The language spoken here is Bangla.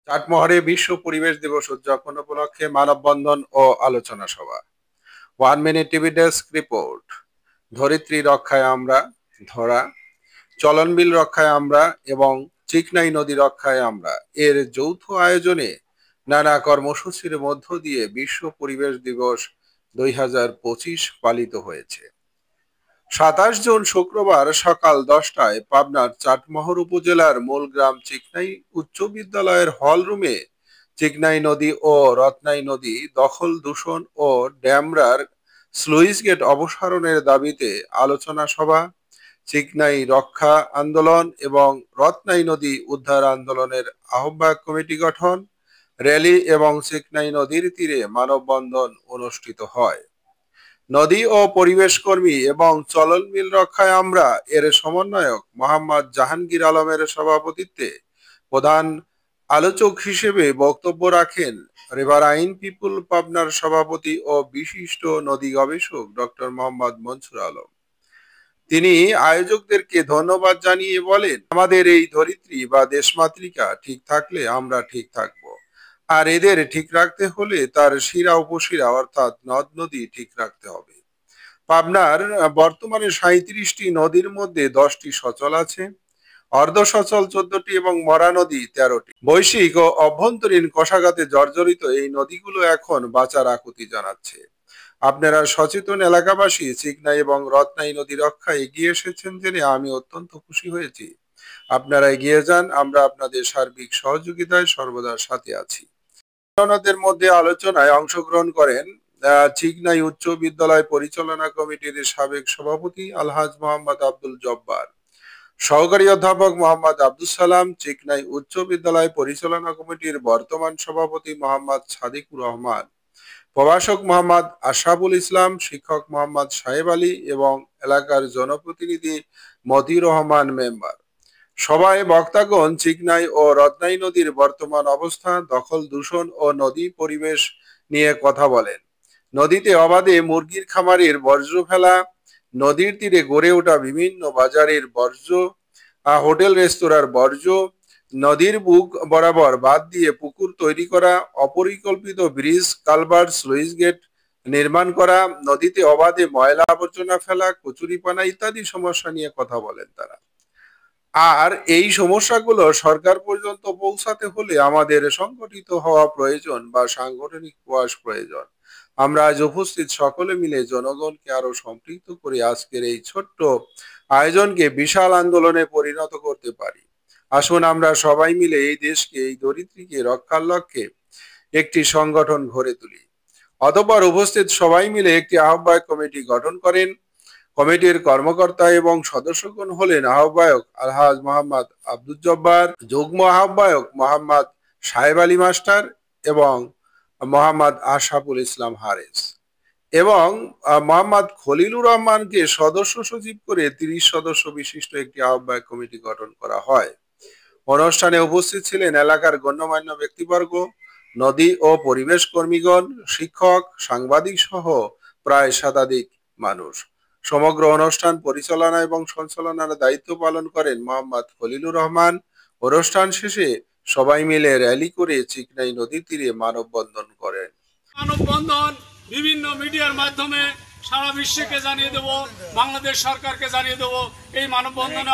চাটমোহরে বিশ্ব পরিবেশ দিবস উদযাপন উপলক্ষে মানববন্ধন ও আলোচনা সভা। 1 মিনিট টিভি ডেস্ক রিপোর্ট। ধরিত্রী রক্ষায় আমরা, ধরা, চলনবিল রক্ষায় আমরা এবং চিকনাই নদী রক্ষায় আমরা এর যৌথ আয়োজনে নানা কর্মসূচির মধ্য দিয়ে বিশ্ব পরিবেশ দিবস 2025 পালিত হয়েছে। 27 জুন শুক্রবার সকাল 10টায় পাবনার চাটমোহর উপজেলার মূল গ্রাম চিকনাই উচ্চ বিদ্যালয়ের হল রুমে চিকনাই নদী ও রত্নাই নদী দখল দূষণ ও ড্যামরার স্লুইস গেট অপসারণের দাবিতে আলোচনা সভা, চিকনাই রক্ষা আন্দোলন এবং রত্নাই নদী উদ্ধার আন্দোলনের আহ্বায়ক কমিটি গঠন, র্যালি এবং চিকনাই নদীর তীরে মানববন্ধন অনুষ্ঠিত হয়। নদী ও পরিবেশ কর্মী এবং চলনবিল রক্ষায় আমরা এর সমন্বয়ক মোহাম্মদ জাহাঙ্গীর আলমের সভাপতিত্বে প্রধান আলোচক হিসেবে বক্তব্য রাখেন রিভারাইন পিপুল পাবনার সভাপতি ও বিশিষ্ট নদী গবেষক ডক্টর মোহাম্মদ মনসুর আলম। তিনি আয়োজকদেরকে ধন্যবাদ জানিয়ে বলেন, আমাদের এই ধরিত্রী বা দেশমাতৃকা ঠিক থাকলে আমরা ঠিক থাকব, আর এদের ঠিক রাখতে হলে তার শিরা উপশিরা অর্থাৎ নদ নদী ঠিক রাখতে হবে। পাবনার বর্তমানে 37টি নদীর মধ্যে 10টি সচল আছে, অর্ধ সচল 14টি এবং মরা নদী 13টি। বৈশ্বিক ও অভ্যন্তরীণ কষাঘাতে জর্জরিত এই নদীগুলো এখন বাঁচার আকুতি জানাচ্ছে। আপনারা সচেতন এলাকাবাসী চিকনাই এবং রত্নাই নদী রক্ষায় এগিয়ে এসেছেন জেনে আমি অত্যন্ত খুশি হয়েছি। আপনারা এগিয়ে যান, আমরা আপনাদের সার্বিক সহযোগিতায় সর্বদা সাথে আছি। অন্যদের মধ্যে আলোচনায় অংশগ্রহণ করেন চিকনাই উচ্চ বিদ্যালয় পরিচালনা কমিটির সাবেক সভাপতি আলহাজ মোহাম্মদ আব্দুল জব্বার, সহকারী অধ্যাপক মোহাম্মদ আব্দুল সালাম, চিকনাই উচ্চ বিদ্যালয় পরিচালনা কমিটির বর্তমান সভাপতি মোহাম্মদ সাদিকুর রহমান, প্রভাষক মোহাম্মদ আশরাফুল ইসলাম, শিক্ষক মোহাম্মদ সাহেব আলী এবং এলাকার জনপ্রতিনিধি মতিউর রহমান মেম্বার। সভায় বক্তাগণ চিকনাই ও রত্নাই নদীর বর্তমান অবস্থা, দখল দূষণ ও নদী পরিবেশ নিয়ে কথা বলেন। নদীতে অবাধে মুরগির খামারের বর্জ্য ফেলা, নদীর তীরে গড়ে ওঠা বিভিন্ন বাজারের বর্জ্য, হোটেল রেস্তোরাঁর বর্জ্য, নদীর বুক বরাবর বাঁধ দিয়ে পুকুর তৈরি করা, অপরিকল্পিত ব্রিজ, কালভার্ট, স্লুইস গেট নির্মাণ করা, নদীতে অবাধে ময়লা আবর্জনা ফেলা, কচুরিপানা ইত্যাদি সমস্যা নিয়ে কথা বলেন তারা। আর এই সমস্যাগুলো সরকার পর্যন্ত পৌঁছাতে হলে আমাদের সংগঠিত হওয়া প্রয়োজন বা সাংগঠনিক প্রয়াস প্রয়োজন। আমরা আজ উপস্থিত সকলে মিলে জনগণকে আরো সম্পৃক্ত করে আজকের এই ছোট্ট আয়োজনকে বিশাল আন্দোলনে পরিণত করতে পারি। আসুন আমরা সবাই মিলে এই দেশকে, এই ধরিত্রীকে রক্ষার লক্ষ্যে একটি সংগঠন গড়ে তুলি। অতঃপর উপস্থিত সবাই মিলে একটি আহ্বায়ক কমিটি গঠন করেন। কমিটির কর্মকর্তা এবং সদস্যগণ হলেন আহ্বায়ক আলহাজ মোহাম্মদ আব্দুল জব্বার, যুগ্ম আহ্বায়ক মোহাম্মদ সাহেব আলী মাস্টার এবং মোহাম্মদ আশরাফুল ইসলাম হারেস এবং মোহাম্মদ খলিলুর রহমানকে সদস্য সচিব করে 30 সদস্য বিশিষ্ট একটি আহ্বায়ক কমিটি গঠন করা হয়। অনুষ্ঠানে উপস্থিত ছিলেন এলাকার গণ্যমান্য ব্যক্তিবর্গ, নদী ও পরিবেশ কর্মীগণ, শিক্ষক, সাংবাদিক সহ প্রায় শতাধিক মানুষ। সমগ্র অনুষ্ঠান পরিচালনা এবং সঞ্চালনার দায়িত্ব পালন করেন মোহাম্মদ খলিলুর রহমান। অনুষ্ঠান শেষে সবাই মিলে র্যালি করে চিকনাই নদীর তীরে মানববন্ধন করেন। মানববন্ধন বিভিন্ন মিডিয়ার মাধ্যমে সারা বিশ্বকে জানিয়ে দেব, বাংলাদেশ সরকারকে জানিয়ে দেব এই মানববন্ধনে